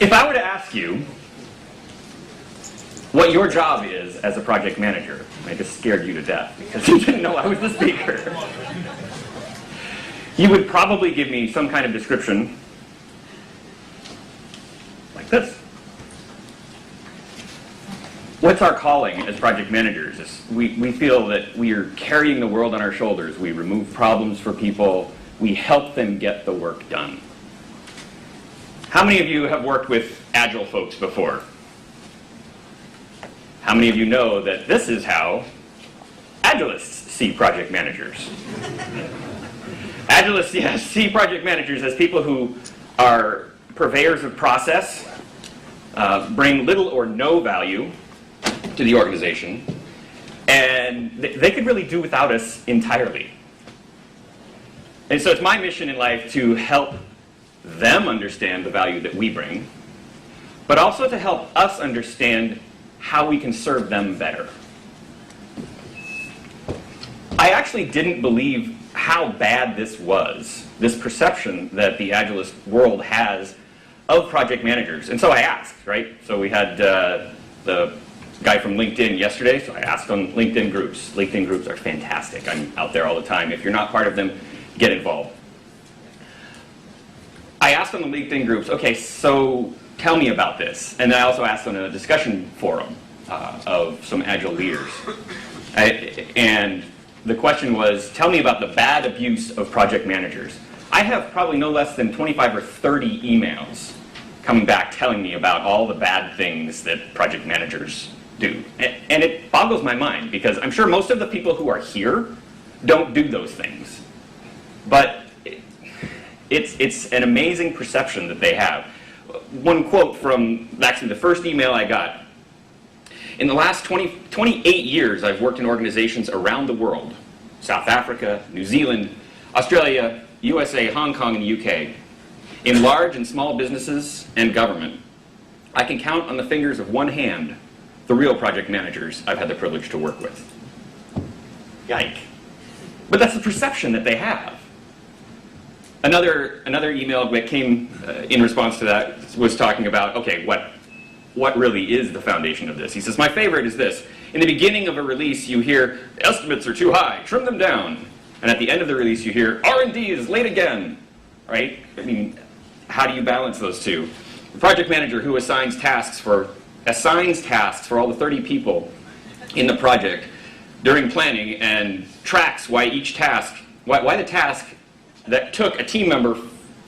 If I were to ask you what your job is as a project manager, I just scared you to death because you didn't know I was the speaker. You would probably give me some kind of description like this. What's our calling as project managers? We feel that we are carrying the world on our shoulders. We remove problems for people. We help them get the work done. How many of you have worked with Agile folks before? How many of you know that this is how Agilists see project managers? Agilists, yes, see project managers as people who are purveyors of process, bring little or no value to the organization, and they could really do without us entirely. And so it's my mission in life to help them understand the value that we bring, but also to help us understand how we can serve them better. I actually didn't believe how bad this was, this perception that the Agilist world has of project managers. And so I asked, right? So we had the guy from LinkedIn yesterday, so I asked on LinkedIn groups. LinkedIn groups are fantastic. I'm out there all the time. If you're not part of them, get involved. I asked on the LinkedIn groups, okay, so tell me about this. And then I also asked on a discussion forum of some Agile leaders. And the question was, tell me about the bad abuse of project managers. I have probably no less than 25 or 30 emails coming back telling me about all the bad things that project managers do. And it boggles my mind because I'm sure most of the people who are here don't do those things. But it's an amazing perception that they have. One quote from actually the first email I got. In the last 28 years, I've worked in organizations around the world. South Africa, New Zealand, Australia, USA, Hong Kong, and the UK. In large and small businesses and government, I can count on the fingers of one hand the real project managers I've had the privilege to work with. Yike. But that's the perception that they have. Another email that came in response to that was talking about, okay, what really is the foundation of this? He says, my favorite is this. In the beginning of a release, you hear, estimates are too high, trim them down. And at the end of the release, you hear, R&D is late again, right? I mean, how do you balance those two? The project manager who assigns tasks for all the 30 people in the project during planning and tracks why each task, why the task that took a team member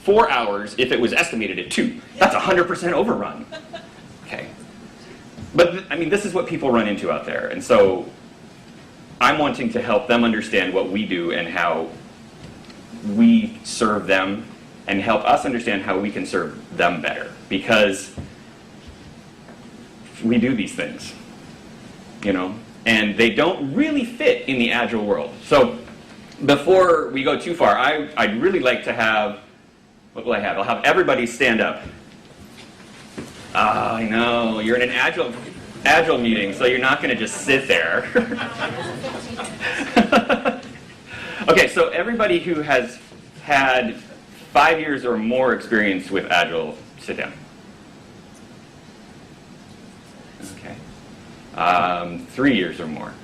4 hours if it was estimated at 2. That's 100% overrun. Okay. But I mean, this is what people run into out there. And so I'm wanting to help them understand what we do and how we serve them and help us understand how we can serve them better. Because we do these things, you know, and they don't really fit in the Agile world. So before we go too far, I'd really like to have, what will I have? I'll have everybody stand up. Ah, I know, you're in an Agile meeting, so you're not going to just sit there. Okay, so everybody who has had 5 years or more experience with Agile, sit down. Okay. 3 years or more.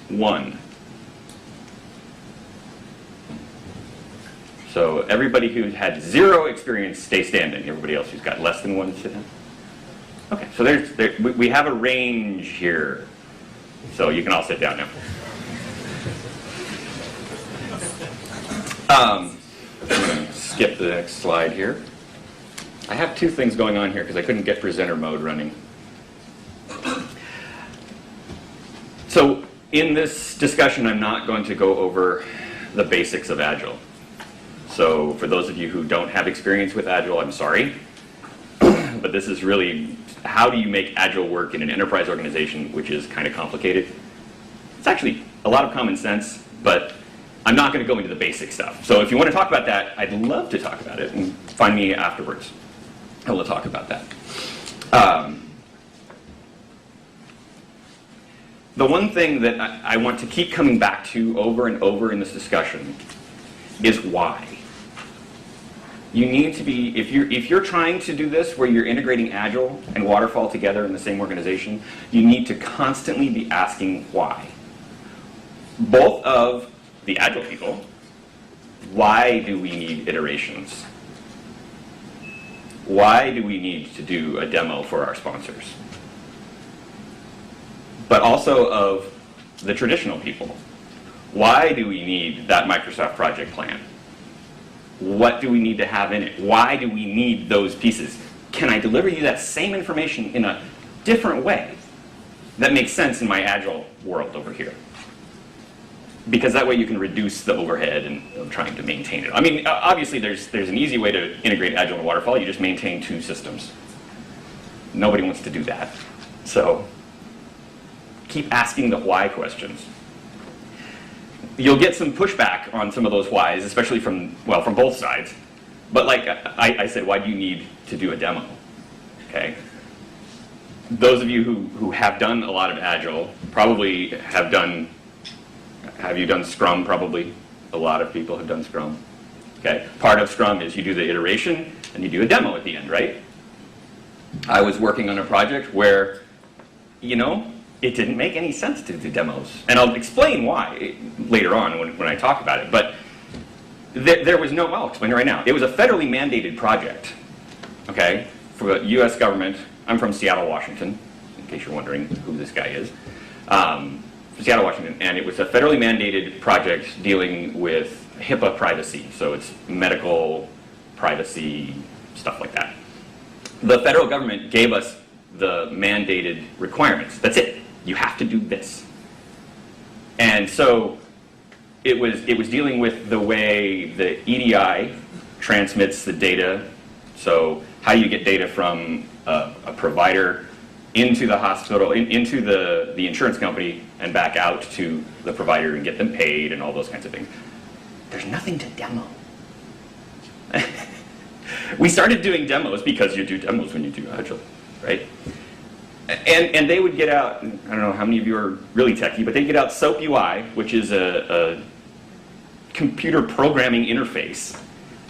1. So everybody who's had 0 experience, stay standing. Everybody else who's got less than 1, sit down. Okay, so we have a range here. So you can all sit down now. I'm going to skip the next slide here. I have 2 things going on here because I couldn't get presenter mode running. So in this discussion, I'm not going to go over the basics of Agile. So for those of you who don't have experience with Agile, I'm sorry. But this is really, how do you make Agile work in an enterprise organization, which is kind of complicated. It's actually a lot of common sense, but I'm not going to go into the basic stuff. So if you want to talk about that, I'd love to talk about it, and find me afterwards. I will talk about that. The one thing that I want to keep coming back to over and over in this discussion is why. You need to be, if you're trying to do this where you're integrating Agile and Waterfall together in the same organization, you need to constantly be asking why. Both of the Agile people, why do we need iterations? Why do we need to do a demo for our sponsors? But also of the traditional people. Why do we need that Microsoft project plan? What do we need to have in it? Why do we need those pieces? Can I deliver you that same information in a different way that makes sense in my Agile world over here? Because that way you can reduce the overhead and trying to maintain it. I mean, obviously there's an easy way to integrate Agile and Waterfall. You just maintain 2 systems. Nobody wants to do that. So keep asking the why questions. You'll get some pushback on some of those whys, especially from both sides. But like I said, why do you need to do a demo? Okay. Those of you who have done a lot of Agile probably have you done Scrum? Probably. A lot of people have done Scrum. Okay. Part of Scrum is you do the iteration and you do a demo at the end, right? I was working on a project where, it didn't make any sense to do demos. And I'll explain why later on when I talk about it. But there was no, I'll explain it right now. It was a federally mandated project, okay, for the US government. I'm from Seattle, Washington, in case you're wondering who this guy is. Seattle, Washington, and it was a federally mandated project dealing with HIPAA privacy. So it's medical privacy, stuff like that. The federal government gave us the mandated requirements. That's it. You have to do this. And so it was dealing with the way the EDI transmits the data. So how you get data from a provider into the hospital, into the insurance company, and back out to the provider and get them paid and all those kinds of things. There's nothing to demo. We started doing demos because you do demos when you do Agile, right? And they would get out, I don't know how many of you are really techie, but they'd get out SOAP UI, which is a computer programming interface,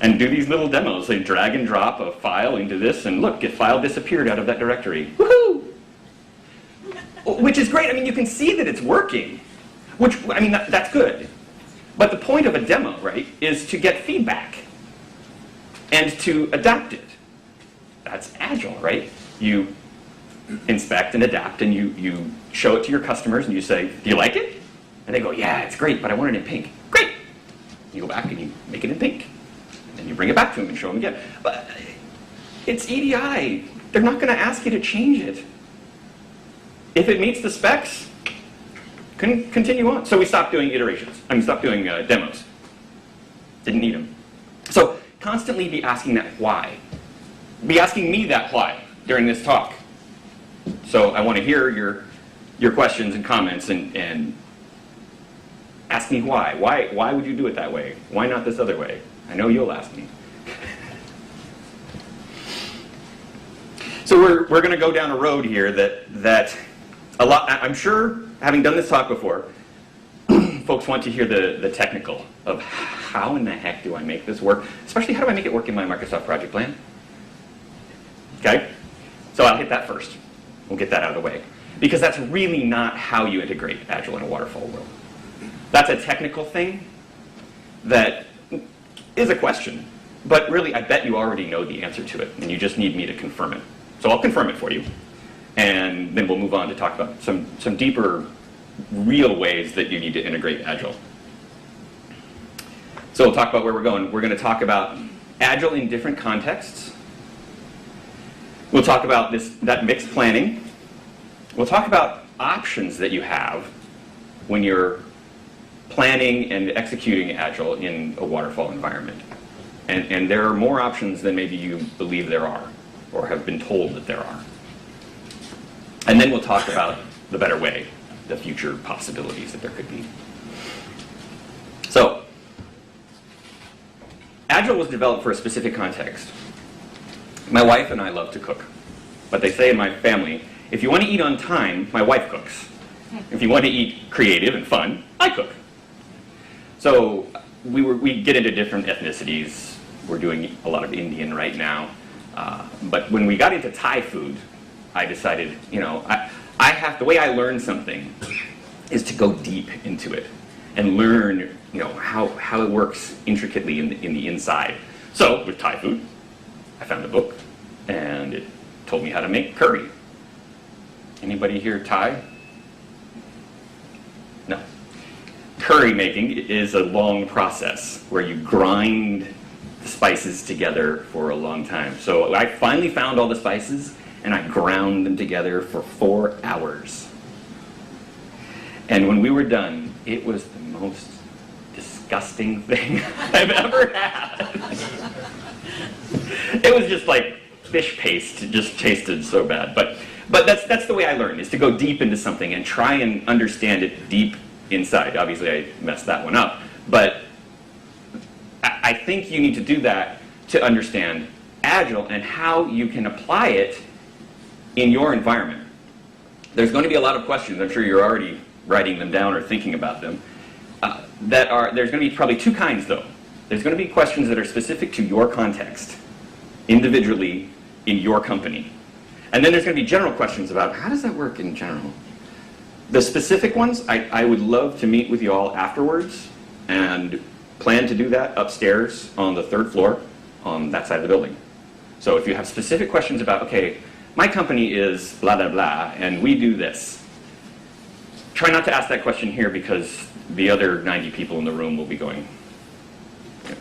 and do these little demos. They drag and drop a file into this, and look, a file disappeared out of that directory. Woohoo! Which is great. I mean, you can see that it's working, that's good. But the point of a demo, right, is to get feedback and to adapt it. That's Agile, right? You inspect and adapt, and you show it to your customers, and you say, do you like it? And they go, yeah, it's great, but I want it in pink. Great! You go back and you make it in pink. And then you bring it back to them and show them again. But it's EDI. They're not going to ask you to change it. If it meets the specs, continue on. So we stopped doing stopped doing demos. Didn't need them. So constantly be asking that why. Be asking me that why during this talk. So I want to hear your questions and comments and ask me why. Why would you do it that way? Why not this other way? I know you'll ask me. So we're going to go down a road here that a lot, I'm sure, having done this talk before, folks want to hear the technical of how in the heck do I make this work? Especially how do I make it work in my Microsoft project plan? Okay? So I'll hit that first. We'll get that out of the way. Because that's really not how you integrate Agile in a waterfall world. That's a technical thing that is a question. But really, I bet you already know the answer to it, and you just need me to confirm it. So I'll confirm it for you. And then we'll move on to talk about some deeper, real ways that you need to integrate Agile. So we'll talk about where we're going. We're going to talk about Agile in different contexts. We'll talk about that mixed planning. We'll talk about options that you have when you're planning and executing Agile in a waterfall environment. And there are more options than maybe you believe there are, or have been told that there are. And then we'll talk about the better way, the future possibilities that there could be. So, Agile was developed for a specific context. My wife and I love to cook. But they say in my family, if you want to eat on time, my wife cooks. If you want to eat creative and fun, I cook. So we get into different ethnicities, We're doing a lot of Indian right now. But when we got into Thai food, I decided, the way I learn something is to go deep into it and learn, how it works intricately in the inside. So with Thai food, I found a book, and it told me how to make curry. Anybody here Thai? No. Curry making is a long process where you grind the spices together for a long time. So I finally found all the spices, and I ground them together for 4 hours. And when we were done, it was the most disgusting thing I've ever had. It was just like fish paste. It just tasted so bad. But that's the way I learned, is to go deep into something and try and understand it deep inside. Obviously, I messed that one up. But I think you need to do that to understand Agile and how you can apply it in your environment. There's going to be a lot of questions. I'm sure you're already writing them down or thinking about them. There's going to be probably 2 kinds, though. There's going to be questions that are specific to your context, individually in your company. And then there's going to be general questions about how does that work in general. The specific ones, I would love to meet with you all afterwards and plan to do that upstairs on the 3rd floor on that side of the building. So if you have specific questions about, okay, my company is blah, blah, blah, and we do this, try not to ask that question here because the other 90 people in the room will be going. Yeah.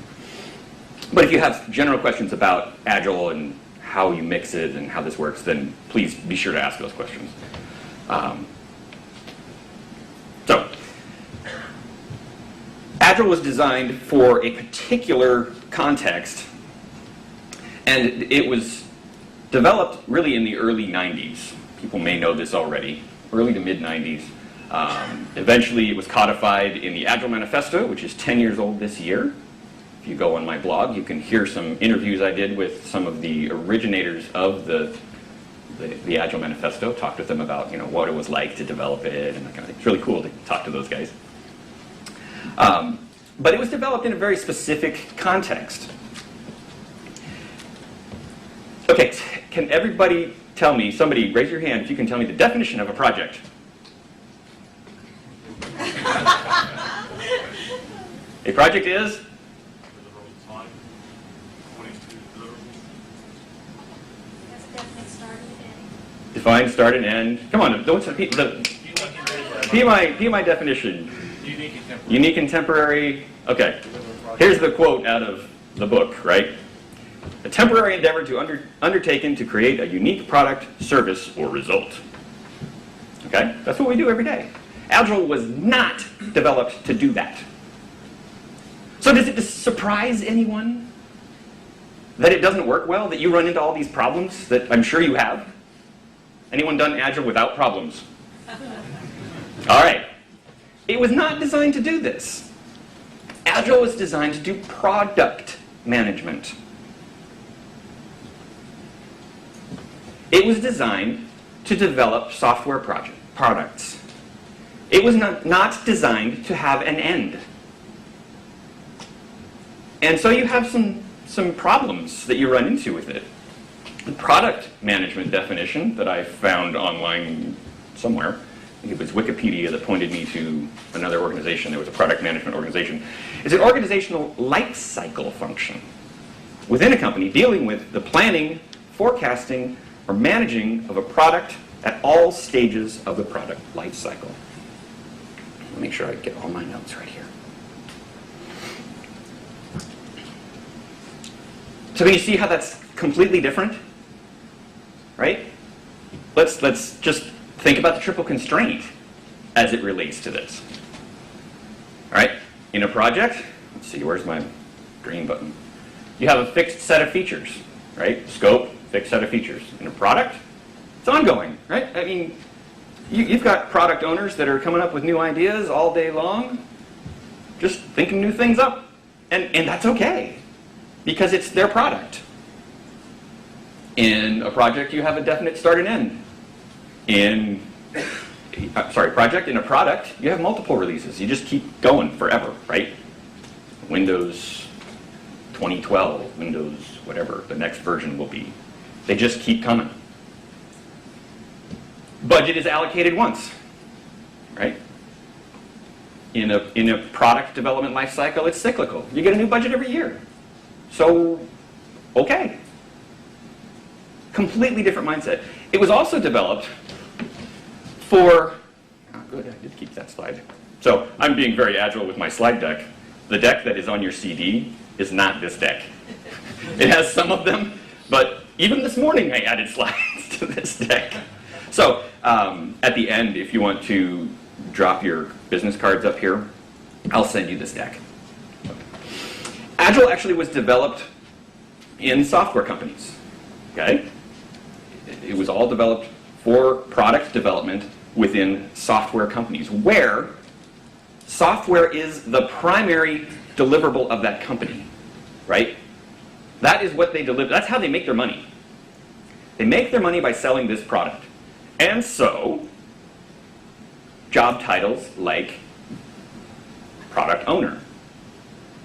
But if you have general questions about Agile and how you mix it and how this works, then please be sure to ask those questions. So, Agile was designed for a particular context, and it was developed really in the early 90s. People may know this already, early to mid 90s. Eventually it was codified in the Agile Manifesto, which is 10 years old this year. If you go on my blog, you can hear some interviews I did with some of the originators of the Agile Manifesto, talked with them about what it was like to develop it and that kind of thing. It's really cool to talk to those guys. But it was developed in a very specific context. Okay, can everybody tell me, somebody raise your hand if you can tell me the definition of a project. A project is? Define, start, and end. Come on, don't the PMI definition. Unique and temporary. Okay. Here's the quote out of the book, right? A temporary endeavor undertaken to create a unique product, service, or result. Okay? That's what we do every day. Agile was not developed to do that. So does it surprise anyone that it doesn't work well, that you run into all these problems that I'm sure you have? Anyone done Agile without problems? All right. It was not designed to do this. Agile was designed to do product management. It was designed to develop software products. It was not designed to have an end. And so you have some problems that you run into with it. The product management definition that I found online somewhere, I think it was Wikipedia that pointed me to another organization. There was a product management organization. It's an organizational life cycle function within a company dealing with the planning, forecasting, or managing of a product at all stages of the product life cycle. Let me make sure I get all my notes right here. So can you see how that's completely different? Right? Let's just think about the triple constraint as it relates to this. All right? In a project, let's see, where's my green button? You have a fixed set of features, right? Scope, fixed set of features. In a product, it's ongoing, right? I mean, you've got product owners that are coming up with new ideas all day long, just thinking new things up. And that's okay, because it's their product. In a project, you have a definite start and end. In a product, you have multiple releases. You just keep going forever, right? Windows 2012, Windows, whatever the next version will be. They just keep coming. Budget is allocated once, right? In a product development life cycle, it's cyclical. You get a new budget every year. So, okay. Completely different mindset. It was also developed for, oh good, I did keep that slide. So I'm being very agile with my slide deck. The deck that is on your CD is not this deck. It has some of them, but even this morning I added slides to this deck. So at the end, if you want to drop your business cards up here, I'll send you this deck. Agile actually was developed in software companies, okay? It was all developed for product development within software companies, where software is the primary deliverable of that company, right? That is what they deliver. That's how they make their money. They make their money by selling this product. And so, job titles like product owner,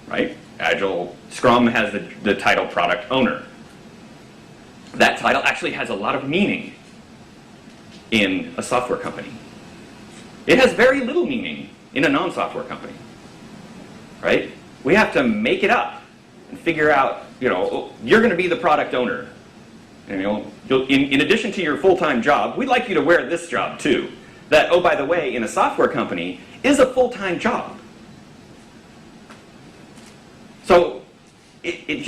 right? Agile Scrum has the title product owner. That title actually has a lot of meaning in a software company. It has very little meaning in a non-software company, right? We have to make it up and figure out, you know, you're going to be the product owner. And, you know, in addition to your full-time job, we'd like you to wear this job too. That, oh, by the way, in a software company is a full-time job. So it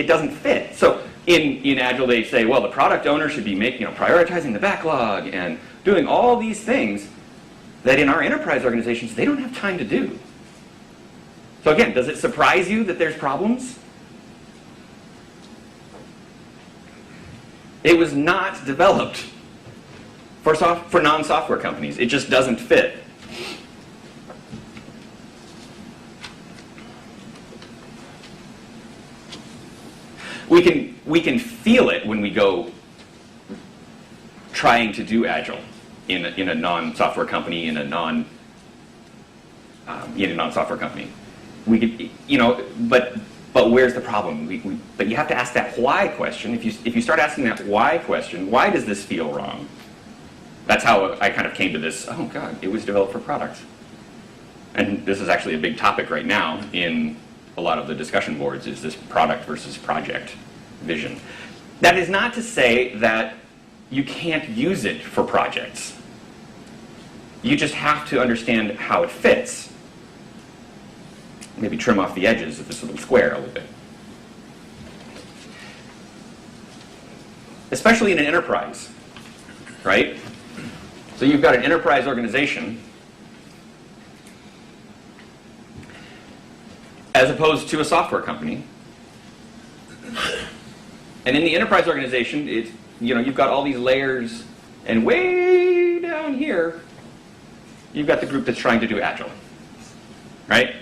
doesn't fit. So in Agile they say, well, the product owner should be prioritizing the backlog and doing all these things that in our enterprise organizations they don't have time to do. So again, does it surprise you that there's problems? It was not developed for non-software companies. It just doesn't fit. We can feel it when we go trying to do Agile in a non-software company, in a non-software company. We could, but where's the problem? But you have to ask that why question. If you start asking that why question, why does this feel wrong? That's how I kind of came to this, oh God, it was developed for products. And this is actually a big topic right now in a lot of the discussion boards, is this product versus project vision. That is not to say that you can't use it for projects. You just have to understand how it fits. Maybe trim off the edges of this little square a little bit. Especially in an enterprise, right? So you've got an enterprise organization as opposed to a software company. And in the enterprise organization, you've got all these layers, and way down here, you've got the group that's trying to do Agile, right?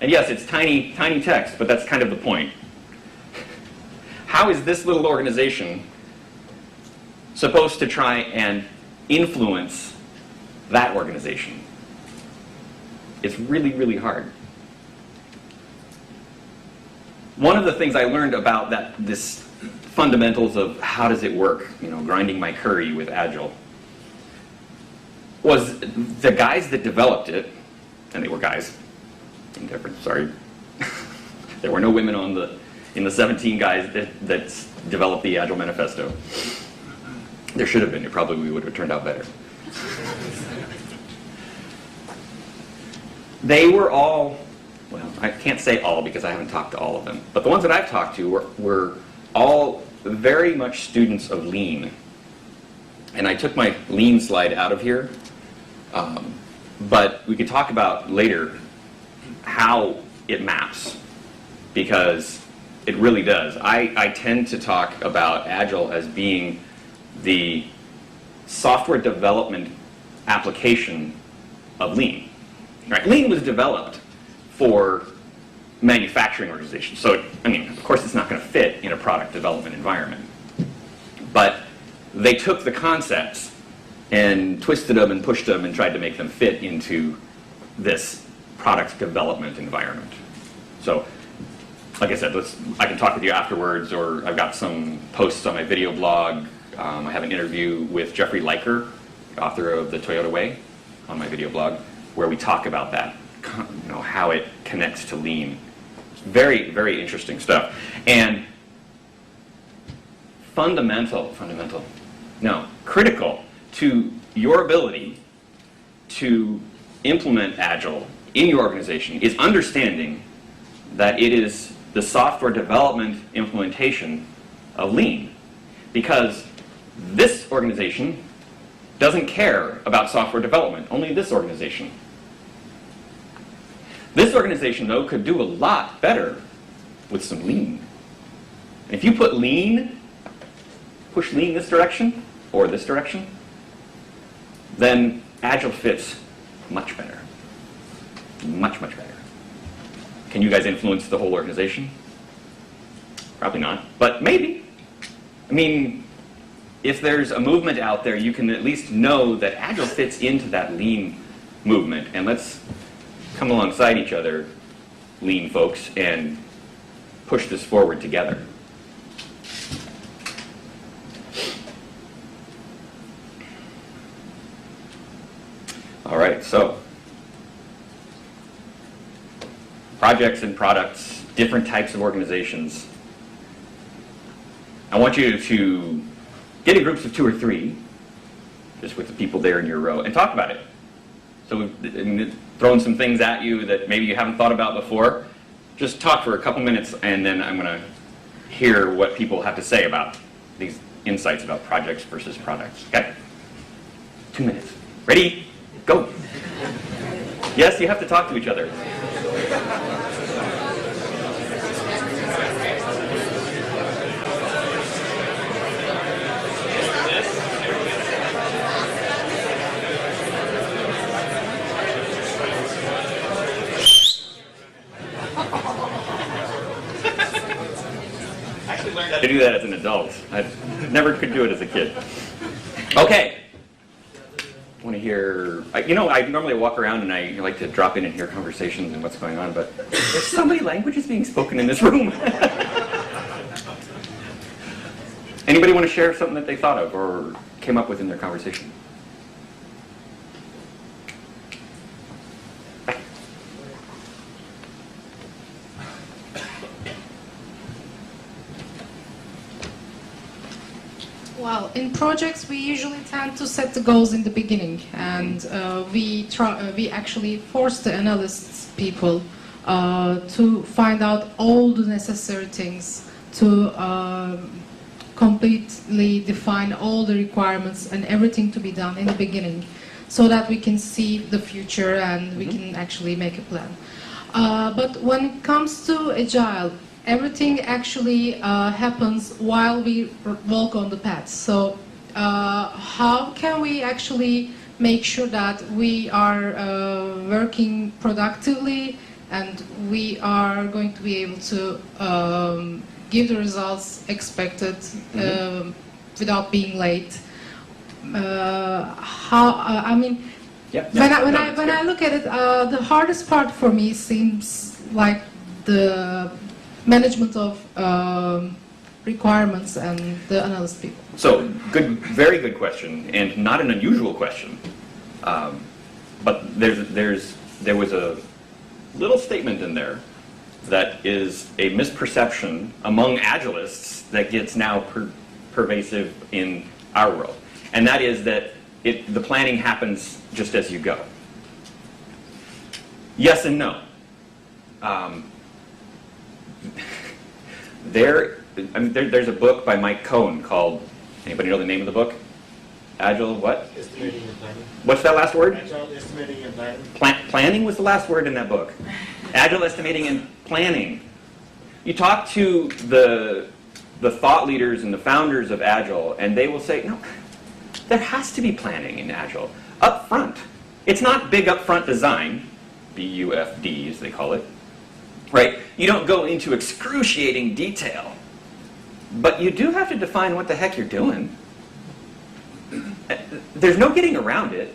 And yes, it's tiny, tiny text, but that's kind of the point. How is this little organization supposed to try and influence that organization? It's really, really hard. One of the things I learned about this fundamentals of how does it work, grinding my curry with Agile, was the guys that developed it, and they were guys, indifferent, sorry. There were no women in the 17 guys that developed the Agile Manifesto. There should have been. It probably would have turned out better. They were all, well, I can't say all because I haven't talked to all of them, but the ones that I've talked to were all very much students of Lean. And I took my Lean slide out of here, but we could talk about later how it maps, because it really does. I tend to talk about Agile as being the software development application of Lean. Right? Lean was developed for manufacturing organizations. So, of course it's not going to fit in a product development environment. But they took the concepts and twisted them and pushed them and tried to make them fit into this product development environment. So like I said, I can talk with you afterwards, or I've got some posts on my video blog. I have an interview with Jeffrey Liker, author of The Toyota Way, on my video blog, where we talk about that, how it connects to lean. Very, very interesting stuff. And critical to your ability to implement Agile in your organization is understanding that it is the software development implementation of lean. Because this organization doesn't care about software development, only this organization. This organization, though, could do a lot better with some lean. And if you put lean, push lean this direction, or this direction, then Agile fits much better. Much, much better. Can you guys influence the whole organization? Probably not, but maybe. I mean, if there's a movement out there, you can at least know that Agile fits into that lean movement. And let's come alongside each other, lean folks, and push this forward together. All right, so projects and products, different types of organizations. I want you to get in groups of 2 or 3, just with the people there in your row, and talk about it. So we've thrown some things at you that maybe you haven't thought about before. Just talk for a couple minutes, and then I'm going to hear what people have to say about these insights about projects versus products. Okay? 2 minutes. Ready? Go. Yes, you have to talk to each other. I do that as an adult. I never could do it as a kid. Okay. I want to hear, I normally walk around and I like to drop in and hear conversations and what's going on, but there's so many languages being spoken in this room. Anybody want to share something that they thought of or came up with in their conversation? Well, in projects we usually tend to set the goals in the beginning, and we actually force the analysts people to find out all the necessary things to completely define all the requirements and everything to be done in the beginning, so that we can see the future and we can actually make a plan. But when it comes to Agile, everything actually happens while we walk on the path. So how can we actually make sure that we are working productively and we are going to be able to give the results expected without being late? When I look at it, the hardest part for me seems like the management of requirements and the analyst people. So, very good question, and not an unusual question. But there was a little statement in there that is a misperception among Agilists that gets now pervasive in our world, and that is that the planning happens just as you go. Yes and no. There's a book by Mike Cohn called, anybody know the name of the book? Agile what? Estimating and planning. What's that last word? Agile estimating and planning. Planning was the last word in that book. Agile estimating and planning. You talk to the thought leaders and the founders of Agile, and they will say, no, there has to be planning in Agile. Up front. It's not big upfront design, BUFD as they call it. Right? You don't go into excruciating detail, but you do have to define what the heck you're doing. There's no getting around it.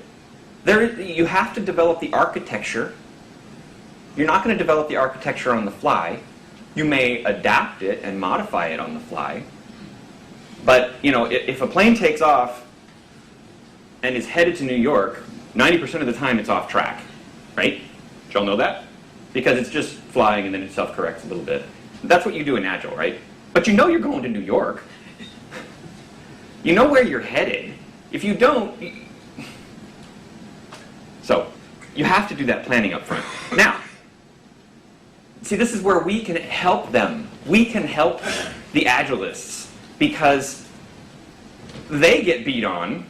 You have to develop the architecture. You're not going to develop the architecture on the fly. You may adapt it and modify it on the fly. But, you know, if a plane takes off and is headed to New York, 90% of the time it's off track, right? Did y'all know that? Because it's just flying and then it self-corrects a little bit. That's what you do in Agile, right? But you know you're going to New York. You know where you're headed. If you don't, so you have to do that planning up front. Now, see, this is where we can help them. We can help the Agilists because they get beat on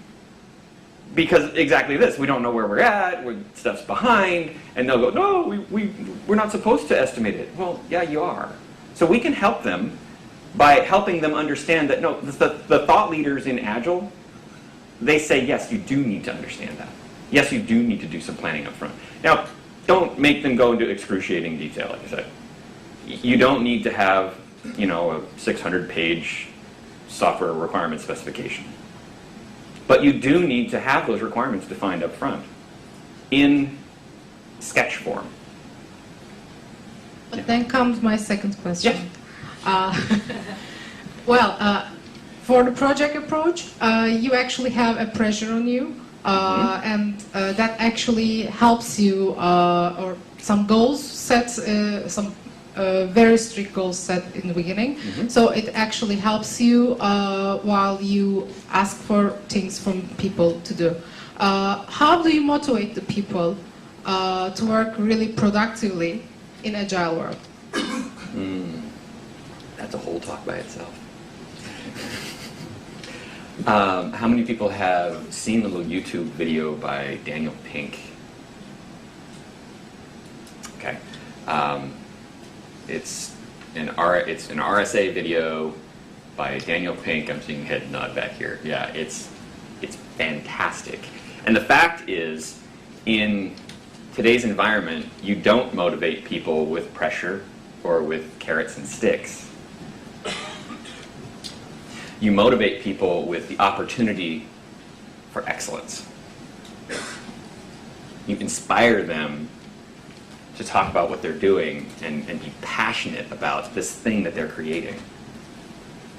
because exactly this. We don't know where we're at, stuff's behind, and they'll go, no, we're not supposed to estimate it. Well, yeah, you are. So we can help them by helping them understand that, no, the thought leaders in Agile, they say, yes, you do need to understand that. Yes, you do need to do some planning up front. Now, don't make them go into excruciating detail, like I said. You don't need to have, you know, a 600-page software requirement specification. But you do need to have those requirements defined up front in sketch form. But then comes my second question. Yeah. For the project approach, you actually have a pressure on you, and that actually helps you, or some goals set, some very strict goals set in the beginning. So it actually helps you while you ask for things from people to do. How do you motivate the people to work really productively in Agile world? That's a whole talk by itself. How many people have seen the little YouTube video by Daniel Pink? Okay. It's an RSA video by Daniel Pink. I'm seeing head nod back here. Yeah, it's fantastic. And the fact is, in today's environment, you don't motivate people with pressure or with carrots and sticks. You motivate people with the opportunity for excellence. You inspire them to talk about what they're doing and be passionate about this thing that they're creating.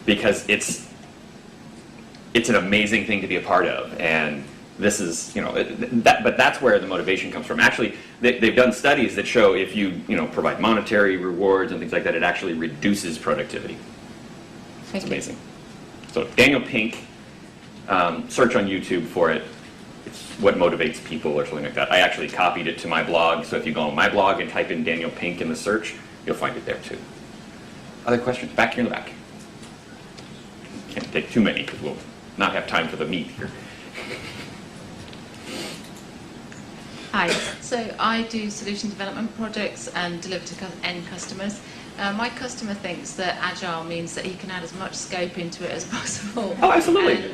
Because it's an amazing thing to be a part of, and this is, you know, but that's where the motivation comes from. Actually, they've done studies that show if you provide monetary rewards and things like that, it actually reduces productivity. It's amazing. So Daniel Pink, search on YouTube for it. It's what motivates people or something like that. I actually copied it to my blog, so if you go on my blog and type in Daniel Pink in the search, you'll find it there too. Other questions? Back here in the back. Can't take too many because we'll not have time for the meat here. Hi, so I do solution development projects and deliver to end customers. My customer thinks that Agile means that he can add as much scope into it as possible. Oh, absolutely.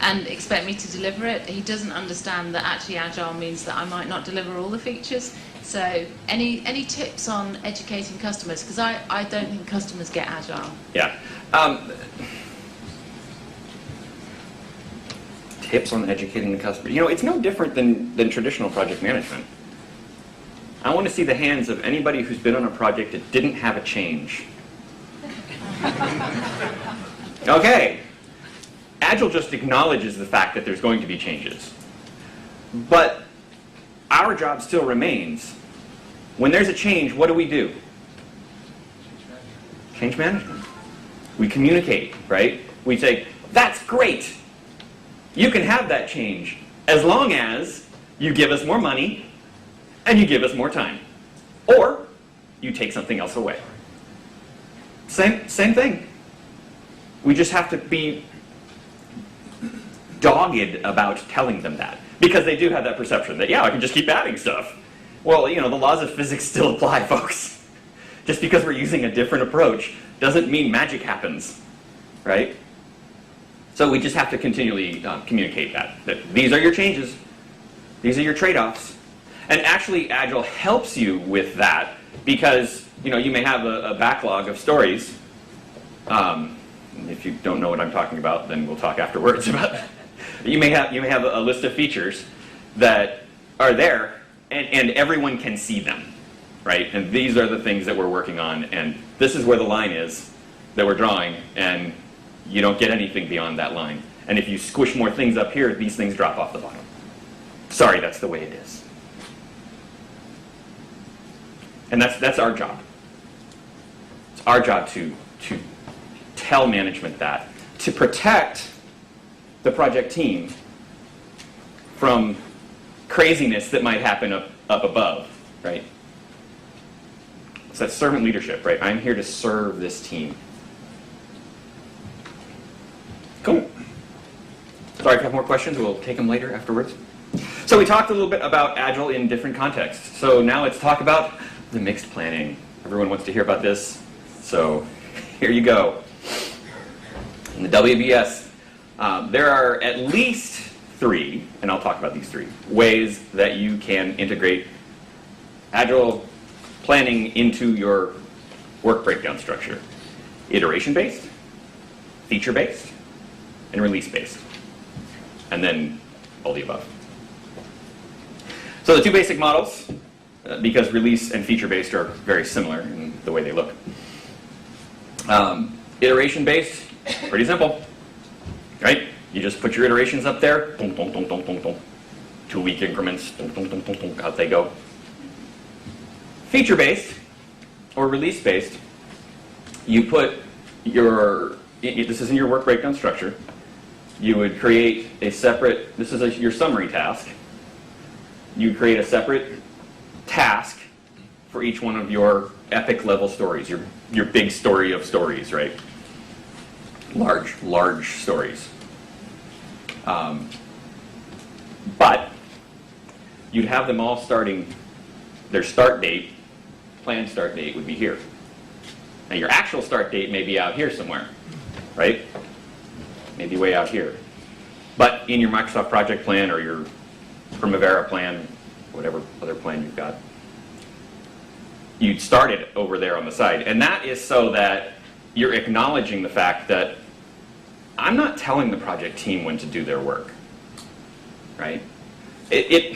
And expect me to deliver it. He doesn't understand that actually Agile means that I might not deliver all the features. So any tips on educating customers? Because I don't think customers get Agile. Yeah. Tips on educating the customer. You know, it's no different than traditional project management. I want to see the hands of anybody who's been on a project that didn't have a change. Okay. Agile just acknowledges the fact that there's going to be changes. But our job still remains. When there's a change, what do? Change management. We communicate, right? We say, that's great. You can have that change as long as you give us more money and you give us more time. Or you take something else away. Same thing. We just have to be dogged about telling them that. Because they do have that perception that, yeah, I can just keep adding stuff. Well, you know, the laws of physics still apply, folks. Just because we're using a different approach doesn't mean magic happens, right? So we just have to continually communicate that these are your changes, these are your trade-offs. And actually, Agile helps you with that because, you know, you may have a backlog of stories. If you don't know what I'm talking about, then we'll talk afterwards about it. You may have a list of features that are there, and everyone can see them. right? And these are the things that we're working on, and this is where the line is that we're drawing, and you don't get anything beyond that line. And if you squish more things up here, these things drop off the bottom. Sorry, that's the way it is. And that's our job. It's our job to tell management that, to protect the project team from craziness that might happen up above, right? So that's servant leadership, right? I'm here to serve this team. Cool. Sorry, if you have more questions, we'll take them later afterwards. So we talked a little bit about Agile in different contexts. So now let's talk about the mixed planning. Everyone wants to hear about this, so here you go. In the WBS, there are at least 3, and I'll talk about these 3, ways that you can integrate Agile planning into your work breakdown structure. Iteration-based, feature-based, and release-based. And then all the above. So the 2 basic models, because release and feature-based are very similar in the way they look. Iteration-based, pretty simple, right? You just put your iterations up there, 2-week increments, out they go. Feature-based, or release-based, you put your, this is in your work breakdown structure, you would create a separate, this is your summary task, you create a separate task for each one of your epic level stories, your big story of stories, right? Large stories. But you'd have them all starting, their start date, planned start date would be here. Now your actual start date may be out here somewhere, right? Maybe way out here. But in your Microsoft project plan or your Primavera plan, whatever other plan you've got, you'd start it over there on the side. And that is so that you're acknowledging the fact that I'm not telling the project team when to do their work, right? It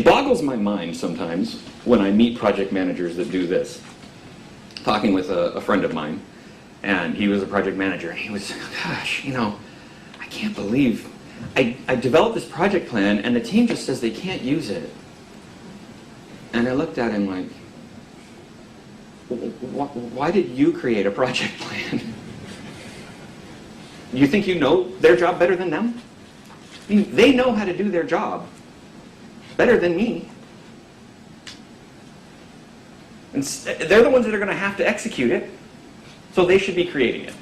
boggles my mind sometimes when I meet project managers that do this. Talking with a friend of mine, and he was a project manager, and he was, gosh, you know, I can't believe I developed this project plan, and the team just says they can't use it. And I looked at him like, why did you create a project plan? You think you know their job better than them? I mean, they know how to do their job better than me. And they're the ones that are going to have to execute it, so they should be creating it.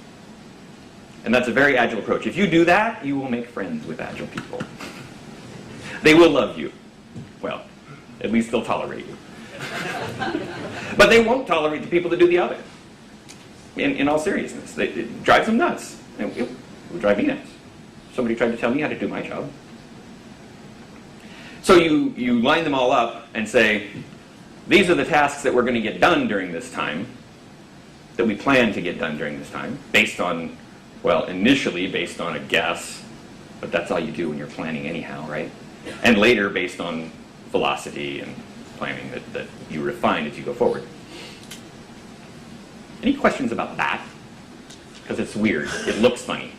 And that's a very Agile approach. If you do that, you will make friends with Agile people. They will love you. Well, at least they'll tolerate you. But they won't tolerate the people that do the other. In all seriousness, it drives them nuts. It would drive me nuts. Somebody tried to tell me how to do my job. So you line them all up and say, these are the tasks that we're going to get done during this time, that we plan to get done during this time, based on, well, initially based on a guess, but that's all you do when you're planning anyhow, right? And later based on velocity and planning that you refine as you go forward. Any questions about that? Because it's weird. It looks funny.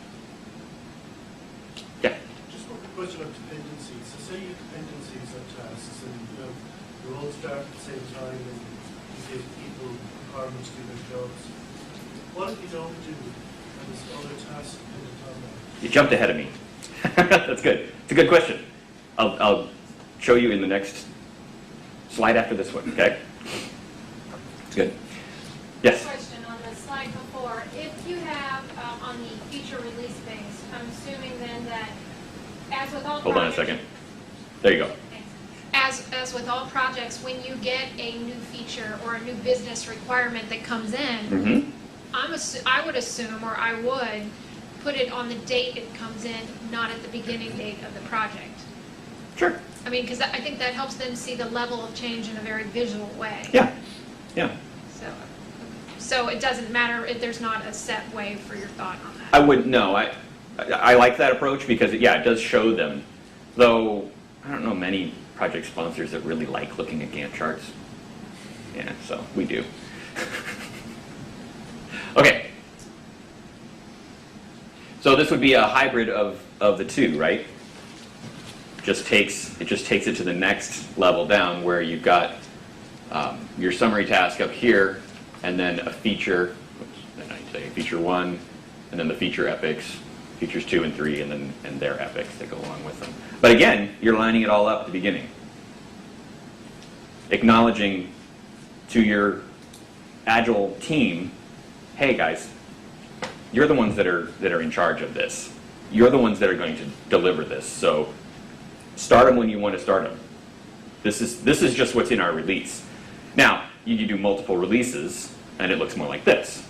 Yeah? Just one question of dependencies. So say your dependencies are tasks and you all start at the same time and you give people requirements to do their jobs. What if you don't do and there's other tasks dependent on that? You jumped ahead of me. That's good. It's a good question. I'll show you in the next slide after this one, okay? It's good. Yes? Question on the slide before. If you have on the feature release phase, I'm assuming then that as with all Hold on a second. There you go. As with all projects, when you get a new feature or a new business requirement that comes in, I would assume, or I would, put it on the date it comes in, not at the beginning date of the project. Sure. I mean, because I think that helps them see the level of change in a very visual way. Yeah. Yeah. So it doesn't matter if there's not a set way for your thought on that. I wouldn't know. I like that approach because, yeah, it does show them. Though, I don't know many project sponsors that really like looking at Gantt charts. Yeah, so we do. Okay. So this would be a hybrid of the two, right? It just takes it to the next level down where you've got your summary task up here, and then a feature, feature 1, and then the feature epics, features 2 and 3, and their epics that go along with them. But again, you're lining it all up at the beginning. Acknowledging to your Agile team, hey guys, you're the ones that are in charge of this. You're the ones that are going to deliver this. So start them when you want to start them. This is just what's in our release. Now, you do multiple releases, and it looks more like this.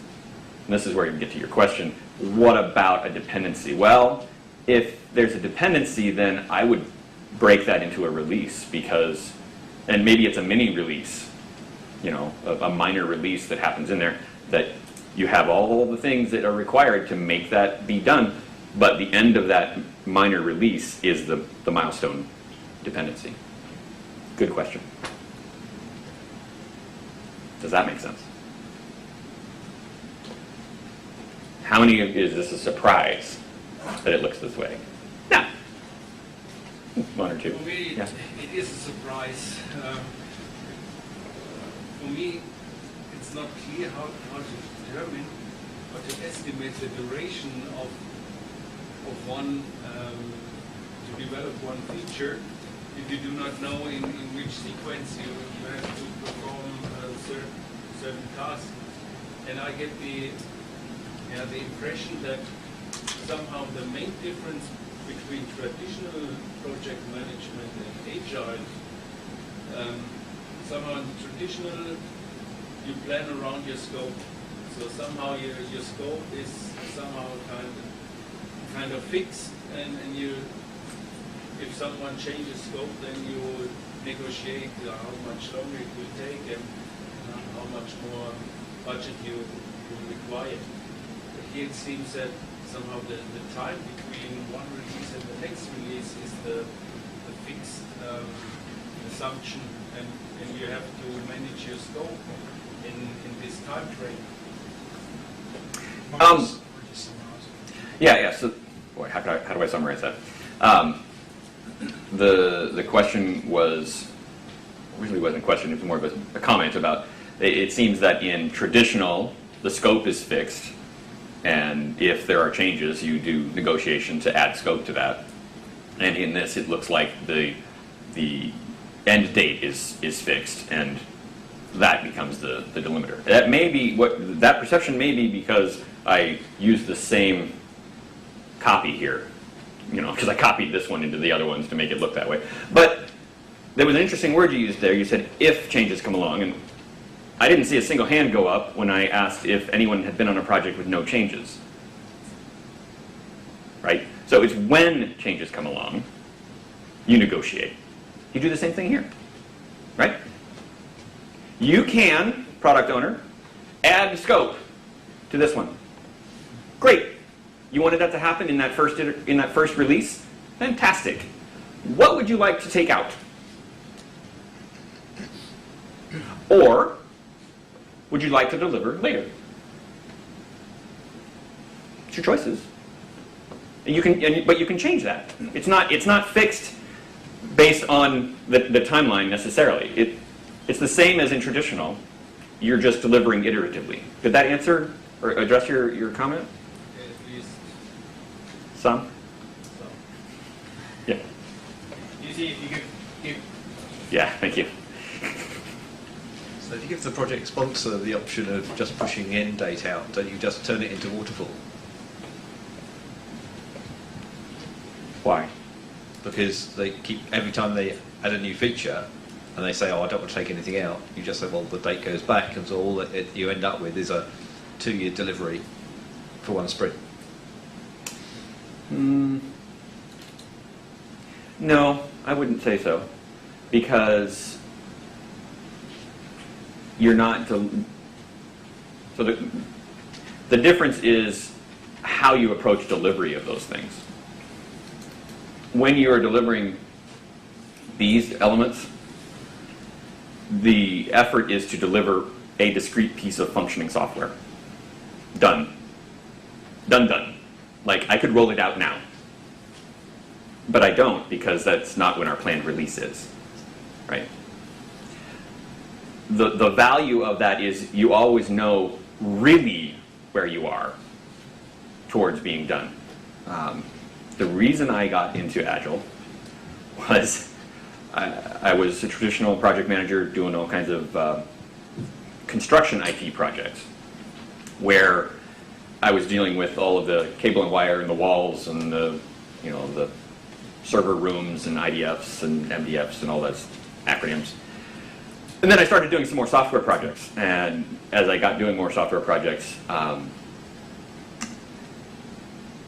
And this is where you get to your question, what about a dependency? Well, if there's a dependency, then I would break that into a release because, and maybe it's a mini release, you know, a minor release that happens in there that you have all the things that are required to make that be done, but the end of that minor release is the milestone dependency. Good question. Does that make sense? How many is this a surprise that it looks this way? Yeah. One or two. For me, Yeah. it is a surprise. For me, it's not clear how to determine or to estimate the duration of one to develop one feature if you do not know in which sequence you have to perform certain tasks. And I get the impression that somehow the main difference between traditional project management and agile, somehow in traditional you plan around your scope. So somehow your scope is somehow kind of fixed, and you, if someone changes scope, then you negotiate how much longer it will take and how much more budget you require. But here it seems that somehow the time between one release and the next release is the fixed assumption, and you have to manage your scope in this time frame. Yeah. So, boy, how do I summarize that? The question was, really wasn't a question, it was more of a comment about, it seems that in traditional, the scope is fixed, and if there are changes, you do negotiation to add scope to that. And in this, it looks like the end date is fixed, and that becomes the delimiter. That may be that perception may be because I used the same copy here, you know, because I copied this one into the other ones to make it look that way. But there was an interesting word you used there. You said if changes come along, and I didn't see a single hand go up when I asked if anyone had been on a project with no changes. Right? So it's when changes come along, you negotiate. You do the same thing here. Right? You can, product owner, add scope to this one. Great. You wanted that to happen in that first release? Fantastic. What would you like to take out? Or would you like to deliver later? It's your choices. And you can, but you can change that. It's not fixed based on the timeline necessarily. It's the same as in traditional. You're just delivering iteratively. Did that answer or address your comment? At least Some? Yeah. You see, if you give Yeah, thank you. So if you give the project sponsor the option of just pushing the end date out, don't you just turn it into Waterfall? Why? Because they keep, every time they add a new feature and they say, oh, I don't want to take anything out, you just say, well, the date goes back, and so all that you end up with is a 2-year delivery for one sprint. No, I wouldn't say so, because you're not. So the difference is how you approach delivery of those things. When you are delivering these elements, the effort is to deliver a discrete piece of functioning software. Done. Done, done. Like, I could roll it out now. But I don't, because that's not when our planned release is, right? The value of that is you always know really where you are towards being done. The reason I got into Agile was I was a traditional project manager doing all kinds of construction IT projects where I was dealing with all of the cable and wire and the walls and the server rooms and IDFs and MDFs and all those acronyms. And then I started doing some more software projects. And as I got doing more software projects, I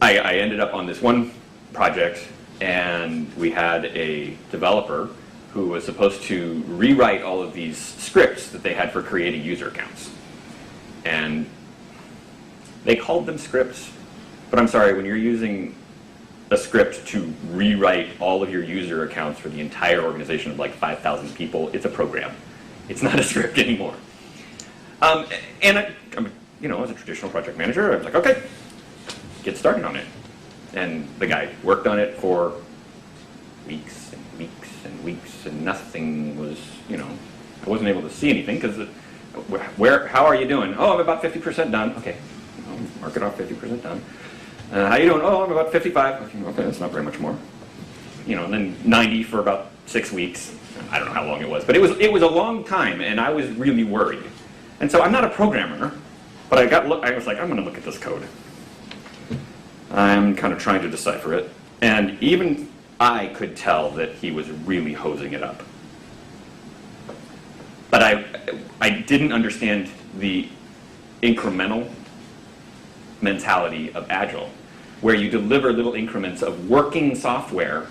ended up on this one project, and we had a developer who was supposed to rewrite all of these scripts that they had for creating user accounts. And they called them scripts, but I'm sorry, when you're using a script to rewrite all of your user accounts for the entire organization of like 5,000 people, it's a program. It's not a script anymore. And I, as a traditional project manager, I was like, okay, get started on it. And the guy worked on it for weeks and weeks and weeks, and nothing was, I wasn't able to see anything because how are you doing? Oh, I'm about 50% done. Okay, mark it off 50% done. How you doing? Oh, I'm about 55. Okay, that's not very much more. And then 90 for about 6 weeks. I don't know how long it was, but it was a long time, and I was really worried. And so I'm not a programmer, but I was like, I'm going to look at this code. I'm kind of trying to decipher it, and even I could tell that he was really hosing it up. But I didn't understand the incremental mentality of Agile, where you deliver little increments of working software,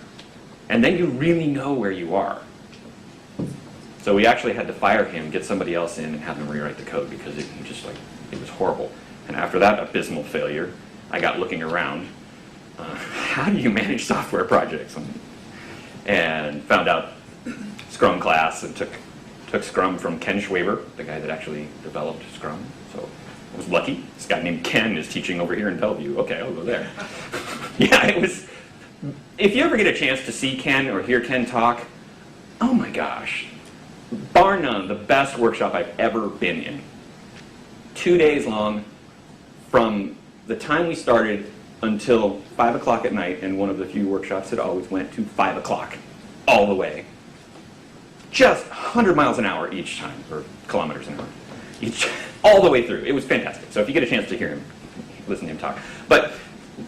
and then you really know where you are. So we actually had to fire him, get somebody else in, and have him rewrite the code because it was horrible. And after that abysmal failure, I got looking around. How do you manage software projects? And found out Scrum class and took Scrum from Ken Schwaber, the guy that actually developed Scrum. So I was lucky. This guy named Ken is teaching over here in Bellevue. Okay, I'll go there. Yeah, it was. If you ever get a chance to see Ken or hear Ken talk, oh my gosh, bar none, the best workshop I've ever been in. 2 days long, from the time we started until 5 o'clock at night, and one of the few workshops that always went to 5 o'clock, all the way. Just 100 miles an hour each time, or kilometers an hour, all the way through. It was fantastic. So if you get a chance to hear him, listen to him talk. But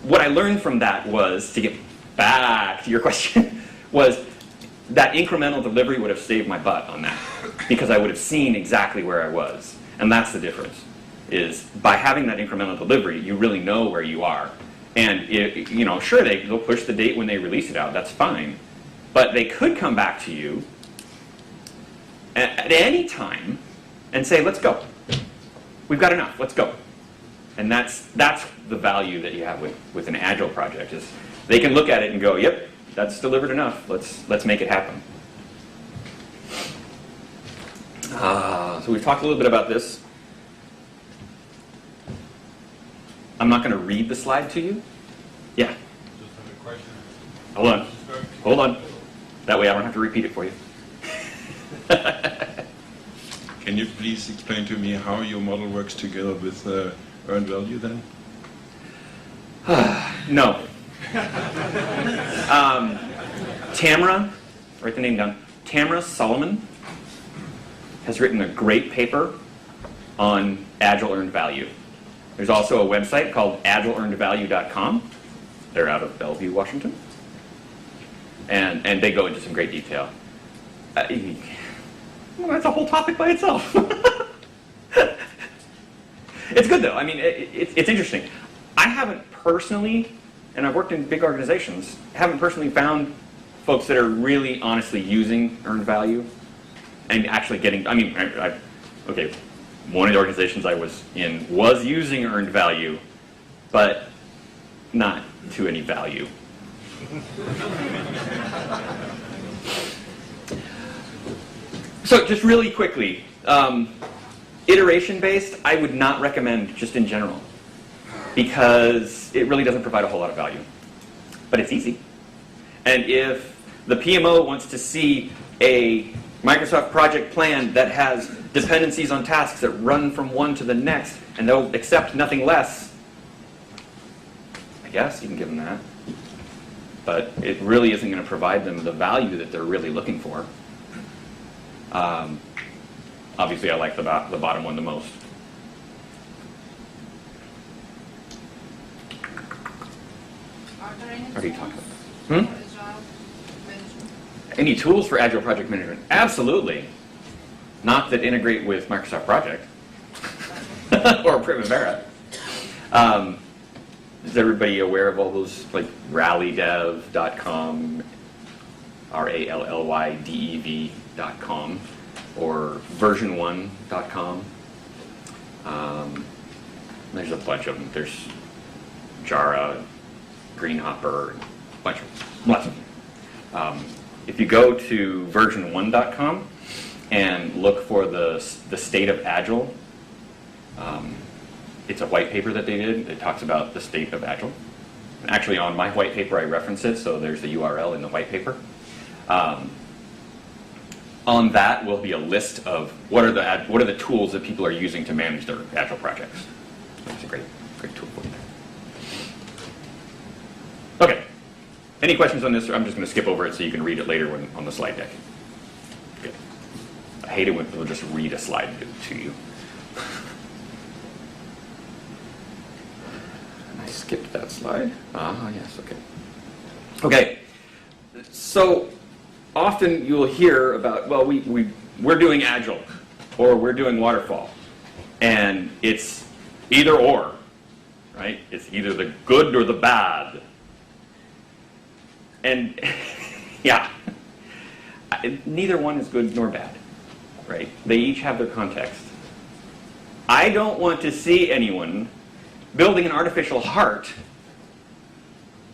what I learned from that was, to get back to your question, was that incremental delivery would have saved my butt on that, because I would have seen exactly where I was. And that's the difference, is by having that incremental delivery, you really know where you are. And sure, they'll push the date when they release it out, that's fine. But they could come back to you at any time and say, let's go. We've got enough, let's go. And that's the value that you have with an Agile project, is they can look at it and go, yep, that's delivered enough, let's make it happen. So we've talked a little bit about this. I'm not going to read the slide to you. Yeah. Just have a question. Hold on. That way I don't have to repeat it for you. Can you please explain to me how your model works together with earned value then? No. Tamara, write the name down. Tamara Solomon has written a great paper on Agile earned value. There's also a website called agileearnedvalue.com. They're out of Bellevue, Washington. And they go into some great detail. Well, that's a whole topic by itself. It's good, though. I mean, it's interesting. I haven't personally, and I've worked in big organizations, haven't personally found folks that are really honestly using earned value and actually getting, okay, one of the organizations I was in was using earned value, but not to any value. So just really quickly, iteration-based, I would not recommend just in general, because it really doesn't provide a whole lot of value. But it's easy. And if the PMO wants to see a Microsoft project plan that has dependencies on tasks that run from one to the next, and they'll accept nothing less, I guess you can give them that. But it really isn't going to provide them the value that they're really looking for. Obviously, I like the bottom one the most. Are there any Already tools talked about for that. Agile management? Any tools for Agile project management? Absolutely. Not that integrate with Microsoft Project or Primavera. Is everybody aware of all those, like rallydev.com, rallydEV.com, or version1.com? There's a bunch of them. There's Jara, Greenhopper, lots of them. If you go to version1.com and look for the state of Agile, it's a white paper that they did. It talks about the state of Agile. And actually, on my white paper, I reference it, so there's the URL in the white paper. On that will be a list of what are the tools that people are using to manage their Agile projects. It's a great tool for you. Okay. Any questions on this? I'm just going to skip over it so you can read it later on the slide deck. Good. I hate it when people just read a slide to you. I skipped that slide. Ah, yes, okay. Okay, so often you'll hear about, well, we're doing Agile, or we're doing Waterfall, and it's either or, right? It's either the good or the bad. And yeah, neither one is good nor bad, right? They each have their context. I don't want to see anyone building an artificial heart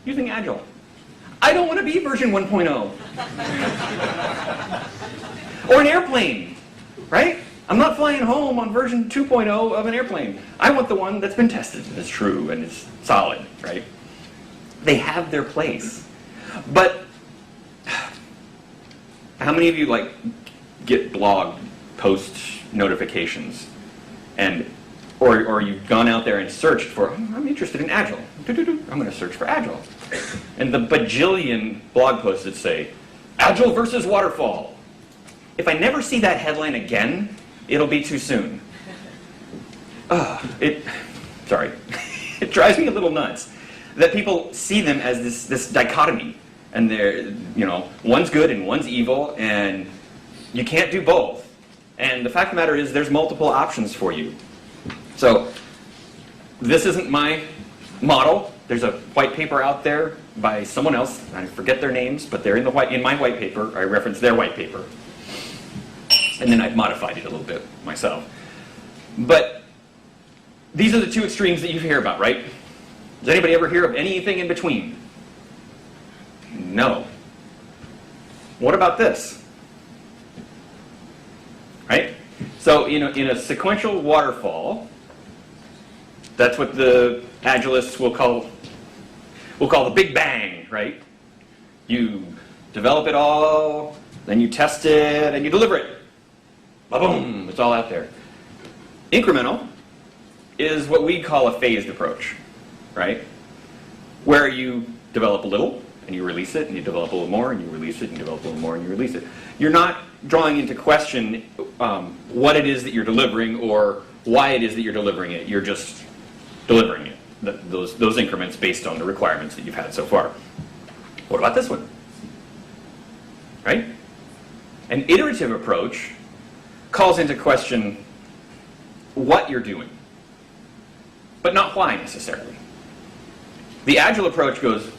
using Agile. I don't want to be version 1.0. Or an airplane, right? I'm not flying home on version 2.0 of an airplane. I want the one that's been tested and is true and is solid, right? They have their place. But how many of you get blog post notifications or you've gone out there and searched for, I'm interested in Agile. I'm going to search for Agile. And the bajillion blog posts that say, Agile versus Waterfall. If I never see that headline again, it'll be too soon. Sorry. It drives me a little nuts that people see them as this dichotomy. And they're, one's good and one's evil, and you can't do both. And the fact of the matter is there's multiple options for you. So this isn't my model. There's a white paper out there by someone else. I forget their names, but they're in my white paper. I reference their white paper. And then I've modified it a little bit myself. But these are the two extremes that you hear about, right? Does anybody ever hear of anything in between? No. What about this? Right? So in a sequential waterfall, that's what the Agilists will call the Big Bang, right? You develop it all, then you test it, and you deliver it. Ba-boom, it's all out there. Incremental is what we call a phased approach, right? Where you develop a little, and you release it, and you develop a little more, and you release it, and you develop a little more, and you release it. You're not drawing into question what it is that you're delivering or why it is that you're delivering it. You're just delivering it, those increments based on the requirements that you've had so far. What about this one? Right? An iterative approach calls into question what you're doing, but not why necessarily. The Agile approach goes,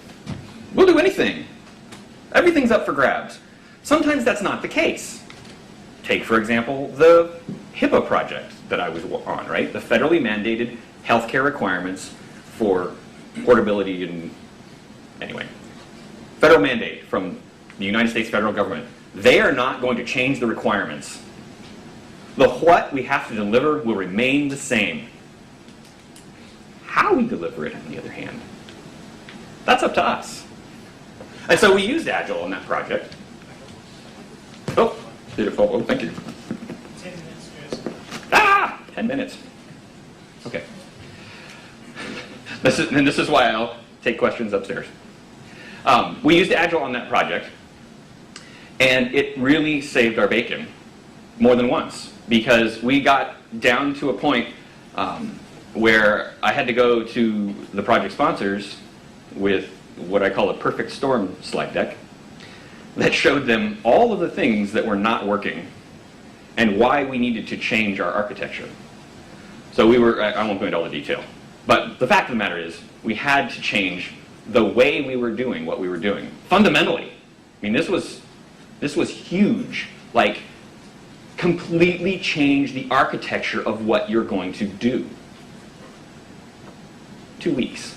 we'll do anything. Everything's up for grabs. Sometimes that's not the case. Take, for example, the HIPAA project that I was on, right? The federally mandated healthcare requirements for portability and, anyway. Federal mandate from the United States federal government. They are not going to change the requirements. The what we have to deliver will remain the same. How we deliver it, on the other hand, that's up to us. And so we used Agile in that project. Oh, beautiful. Oh, thank you. 10 minutes, Jason. 10 minutes. Okay. This is why I'll take questions upstairs. We used Agile on that project, and it really saved our bacon more than once, because we got down to a point where I had to go to the project sponsors with what I call a perfect storm slide deck that showed them all of the things that were not working and why we needed to change our architecture. So I won't go into all the detail, but the fact of the matter is we had to change the way we were doing what we were doing. Fundamentally, I mean, this was huge. Like, completely change the architecture of what you're going to do. 2 weeks.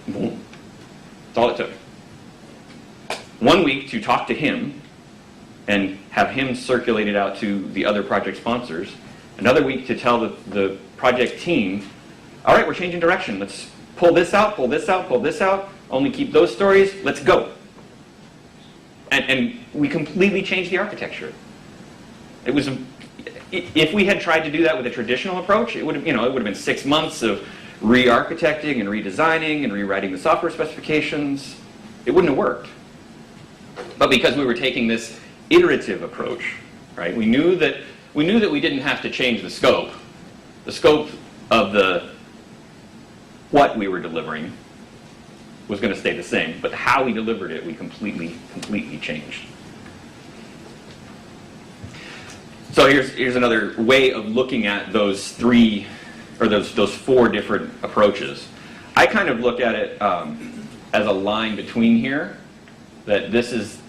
Boom. That's all it took. 1 week to talk to him and have him circulate it out to the other project sponsors. Another week to tell the project team, all right, we're changing direction. Let's pull this out, pull this out, pull this out. Only keep those stories. Let's go. And we completely changed the architecture. It was, if we had tried to do that with a traditional approach, it would have been 6 months of re-architecting and redesigning and rewriting the software specifications. It wouldn't have worked. But because we were taking this iterative approach, right? We knew that we didn't have to change the scope. The scope of what we were delivering was going to stay the same, but how we delivered it, we completely changed. So here's another way of looking at those three, or those four different approaches. I kind of look at it as a line between here, that this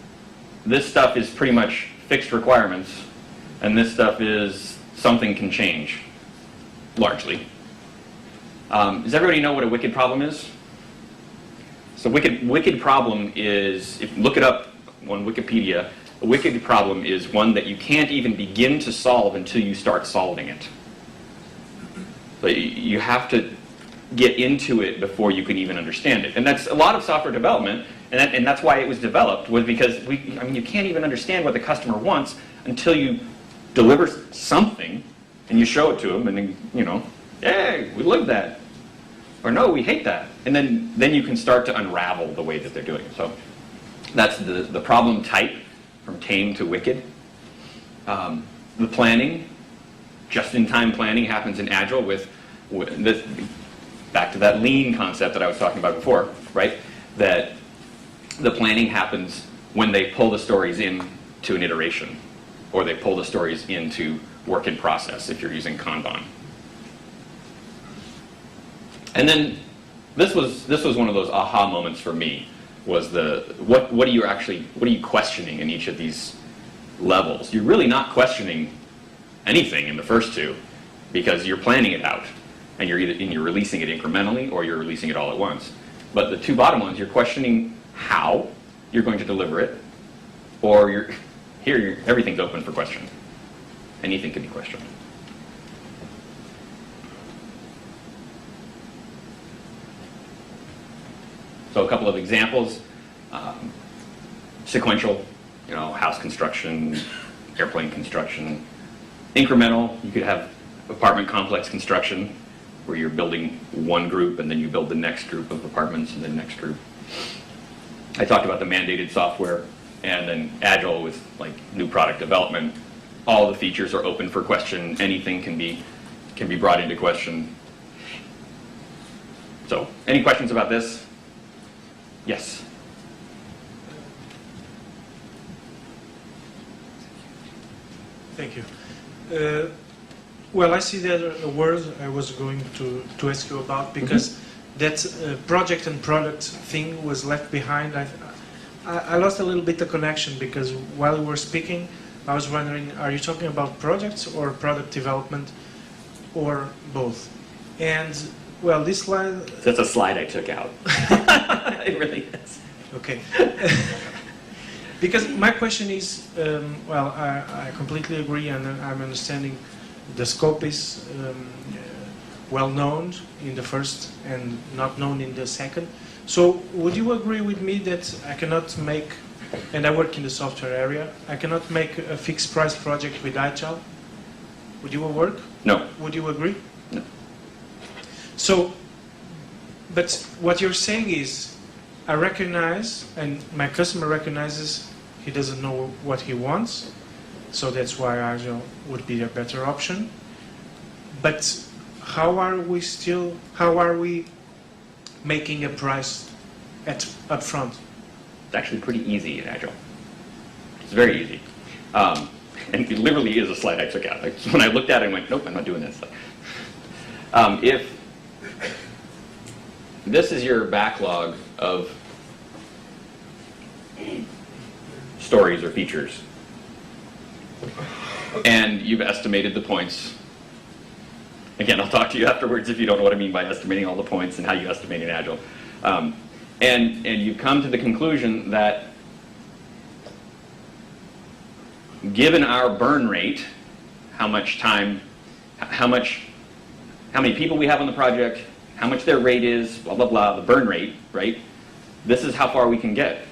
stuff is pretty much fixed requirements, and this stuff is something can change, largely. Does everybody know what a wicked problem is? So wicked problem is, if you look it up on Wikipedia, a wicked problem is one that you can't even begin to solve until you start solving it. So you have to get into it before you can even understand it. And that's a lot of software development, and that's why it was developed, was because you can't even understand what the customer wants until you deliver something and you show it to them, and then, hey, we love that. Or no, we hate that. And then you can start to unravel the way that they're doing it. So that's the problem type, from tame to wicked. The planning, just-in-time planning, happens in Agile with this, back to that lean concept that I was talking about before, right? That the planning happens when they pull the stories in to an iteration, or they pull the stories into work in process if you're using Kanban. And then this was one of those aha moments for me, was what are you questioning in each of these levels? You're really not questioning anything in the first two, because you're planning it out, and you're releasing it incrementally, or you're releasing it all at once. But the two bottom ones, you're questioning how you're going to deliver it, or everything's open for question. Anything can be questioned. So a couple of examples: sequential, house construction, airplane construction. Incremental, you could have apartment complex construction, where you're building one group and then you build the next group of apartments and the next group. I talked about the mandated software, and then Agile with new product development. All the features are open for question. Anything can be brought into question. So, any questions about this? Yes. Thank you. Well, I see that a word I was going to ask you about, because that project and product thing was left behind. I lost a little bit the connection, because while we were speaking, I was wondering, are you talking about projects or product development, or both? And, well, this slide... That's a slide I took out. It really is. Okay. Because my question is, well, I completely agree, and I'm understanding the scope is well known in the first and not known in the second. So would you agree with me that I cannot make, and I work in the software area, I cannot make a fixed price project with Agile? Would you work? No. Would you agree? No. So, but what you're saying is, I recognize, and my customer recognizes he doesn't know what he wants, so that's why Agile would be a better option. But how are we making a price up front? It's actually pretty easy in Agile. It's very easy. And it literally is a slide I took out. Like, when I looked at it, I went, nope, I'm not doing this. If this is your backlog of stories or features, and you've estimated the points. Again, I'll talk to you afterwards if you don't know what I mean by estimating all the points and how you estimate in Agile. And you've come to the conclusion that given our burn rate, how much time, how many people we have on the project, how much their rate is, blah, blah, blah, the burn rate, right? This is how far we can get.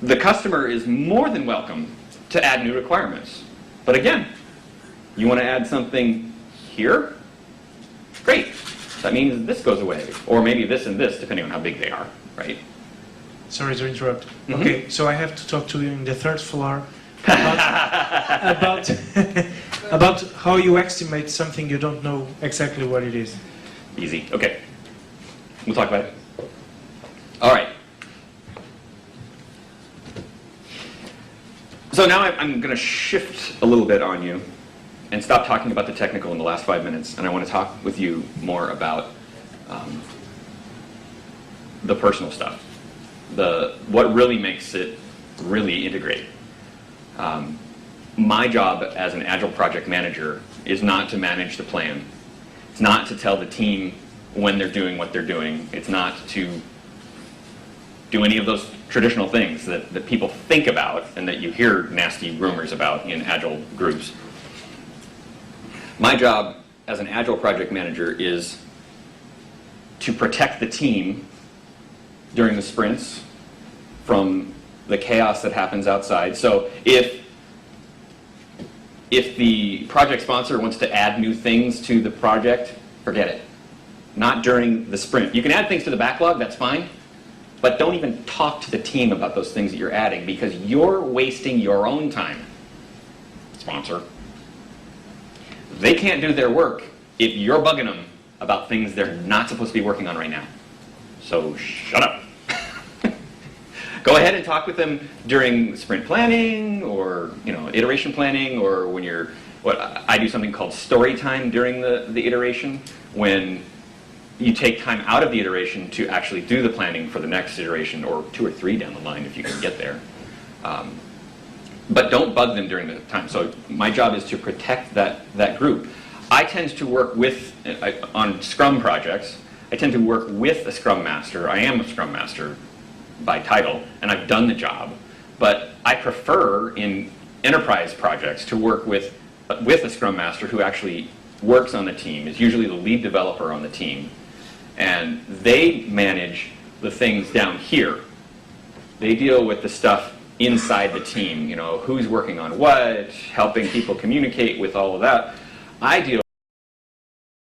The customer is more than welcome to add new requirements. But again, you want to add something here? Great. That means this goes away. Or maybe this and this, depending on how big they are, right? Sorry to interrupt. Mhm. Okay, so I have to talk to you in the third floor about, about how you estimate something you don't know exactly what it is. Easy. Okay. We'll talk about it. All right. So now I'm going to shift a little bit on you and stop talking about the technical in the last 5 minutes, and I want to talk with you more about the personal stuff, what really makes it really integrate. My job as an Agile project manager is not to manage the plan. It's not to tell the team when they're doing what they're doing. It's not to do any of those traditional things that people think about and that you hear nasty rumors about in Agile groups. My job as an Agile project manager is to protect the team during the sprints from the chaos that happens outside. So if the project sponsor wants to add new things to the project, forget it. Not during the sprint. You can add things to the backlog, that's fine, but don't even talk to the team about those things that you're adding because you're wasting your own time, sponsor. They can't do their work if you're bugging them about things they're not supposed to be working on right now. So shut up. Go ahead and talk with them during sprint planning or iteration planning, or when I do something called story time during the iteration, when you take time out of the iteration to actually do the planning for the next iteration, or 2 or 3 down the line if you can get there. But don't bug them during the time. So my job is to protect that group. I tend to work on Scrum projects, I tend to work with a Scrum Master. I am a Scrum Master by title, and I've done the job. But I prefer in enterprise projects to work with a Scrum Master who actually works on the team, is usually the lead developer on the team. And they manage the things down here. They deal with the stuff inside the team, who's working on what, helping people communicate with all of that. I deal